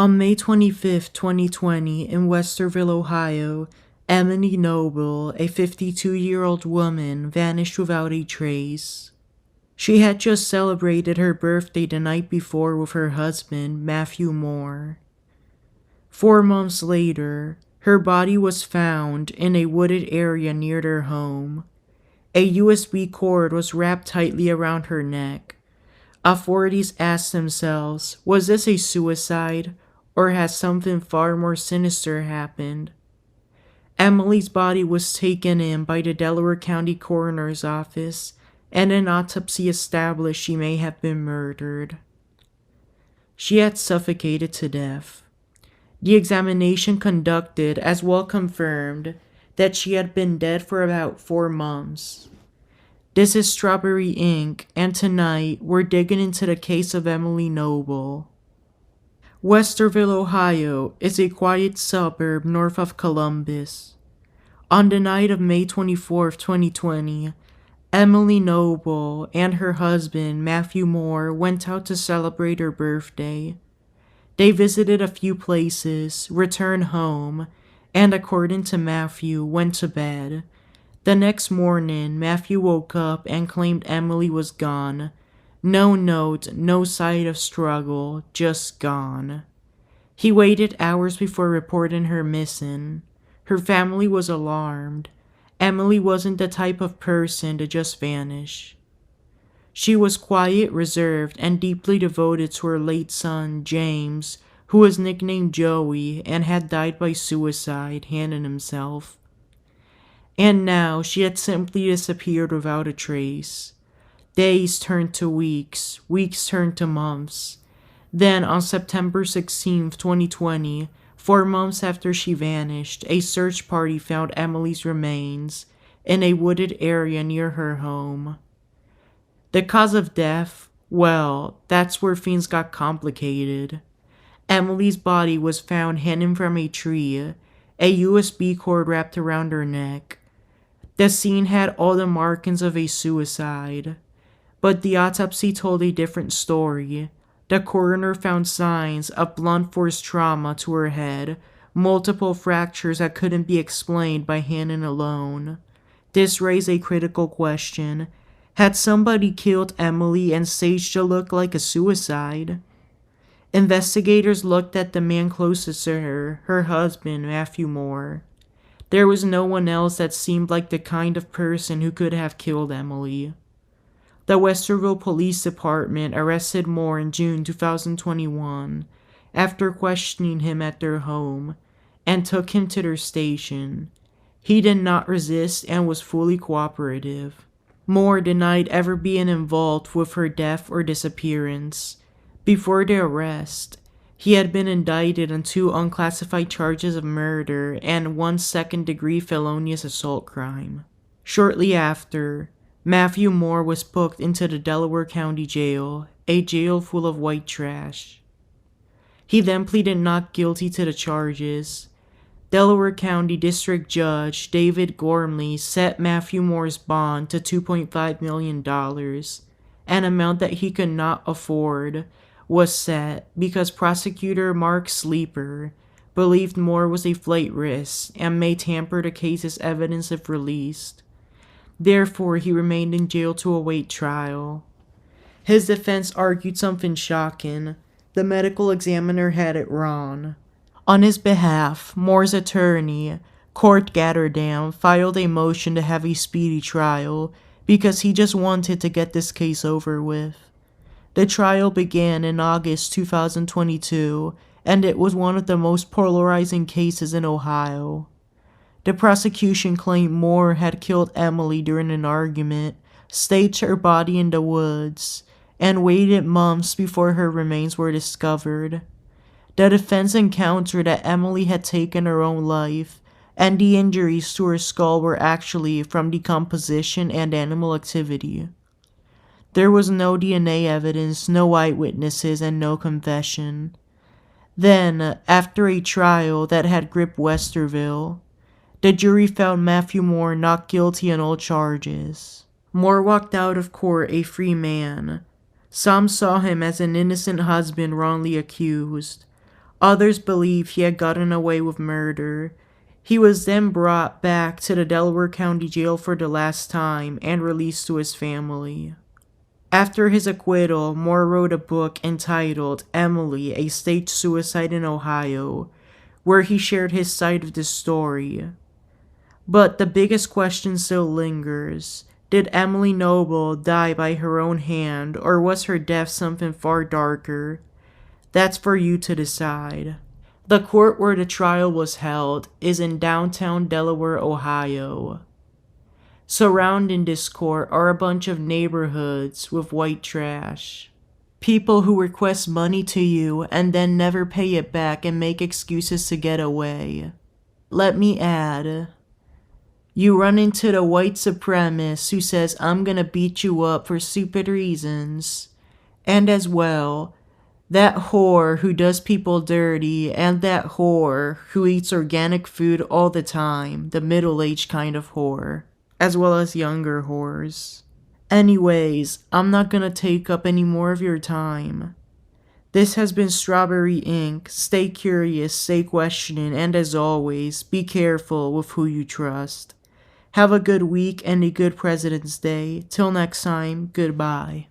On May 25, 2020, in Westerville, Ohio, Emily Noble, a 52-year-old woman, vanished without a trace. She had just celebrated her birthday the night before with her husband, Mathew Moore. 4 months later, her body was found in a wooded area near their home. A USB cord was wrapped tightly around her neck. Authorities asked themselves, was this a suicide, or has something far more sinister happened? Emily's body was taken in by the Delaware County Coroner's Office, and an autopsy established she may have been murdered. She had suffocated to death. The examination conducted as well confirmed that she had been dead for about 4 months. This is Strawberry Inc., and tonight we're digging into the case of Emily Noble. Westerville, Ohio is a quiet suburb north of Columbus. On the night of May 24, 2020, Emily Noble and her husband, Mathew Moore, went out to celebrate her birthday. They visited a few places, returned home, and according to Mathew, went to bed. The next morning, Mathew woke up and claimed Emily was gone. No note, no sign of struggle, just gone. He waited hours before reporting her missing. Her family was alarmed. Emily wasn't the type of person to just vanish. She was quiet, reserved, and deeply devoted to her late son, James, who was nicknamed Joey and had died by suicide, hanging himself. And now she had simply disappeared without a trace. Days turned to weeks, weeks turned to months. Then on September 16, 2020, 4 months after she vanished, a search party found Emily's remains in a wooded area near her home. The cause of death? Well, that's where things got complicated. Emily's body was found hanging from a tree, a USB cord wrapped around her neck. The scene had all the markings of a suicide, but the autopsy told a different story. The coroner found signs of blunt force trauma to her head, multiple fractures that couldn't be explained by hanging alone. This raised a critical question. Had somebody killed Emily and staged a look like a suicide? Investigators looked at the man closest to her husband, Mathew Moore. There was no one else that seemed like the kind of person who could have killed Emily. The Westerville Police Department arrested Moore in June 2021 after questioning him at their home and took him to their station. He did not resist and was fully cooperative. Moore denied ever being involved with her death or disappearance. Before the arrest, he had been indicted on 2 unclassified charges of murder and 1 second-degree felonious assault crime. Shortly after, Mathew Moore was booked into the Delaware County Jail, a jail full of white trash. He then pleaded not guilty to the charges. Delaware County District Judge David Gormley set Mathew Moore's bond to $2.5 million, an amount that he could not afford was set because prosecutor Mark Sleeper believed Moore was a flight risk and may tamper the case's evidence if released. Therefore, he remained in jail to await trial. His defense argued something shocking. The medical examiner had it wrong. On his behalf, Moore's attorney, Court Gatterdam, filed a motion to have a speedy trial because he just wanted to get this case over with. The trial began in August 2022, and it was one of the most polarizing cases in Ohio. The prosecution claimed Moore had killed Emily during an argument, staged her body in the woods, and waited months before her remains were discovered. The defense encountered that Emily had taken her own life, and the injuries to her skull were actually from decomposition and animal activity. There was no DNA evidence, no eyewitnesses, and no confession. Then, after a trial that had gripped Westerville, the jury found Mathew Moore not guilty on all charges. Moore walked out of court a free man. Some saw him as an innocent husband wrongly accused. Others believe he had gotten away with murder. He was then brought back to the Delaware County Jail for the last time and released to his family. After his acquittal, Moore wrote a book entitled Emily, a Staged Suicide in Ohio, where he shared his side of the story. But the biggest question still lingers. Did Emily Noble die by her own hand, or was her death something far darker? That's for you to decide. The court where the trial was held is in downtown Delaware, Ohio. Surrounding this court are a bunch of neighborhoods with white trash. People who request money to you and then never pay it back and make excuses to get away. Let me add, you run into the white supremacist who says I'm gonna beat you up for stupid reasons. And as well, that whore who does people dirty, and that whore who eats organic food all the time, the middle-aged kind of whore, as well as younger whores. Anyways, I'm not gonna take up any more of your time. This has been Strawberry Inc. Stay curious, stay questioning, and as always, be careful with who you trust. Have a good week and a good President's Day. Till next time, goodbye.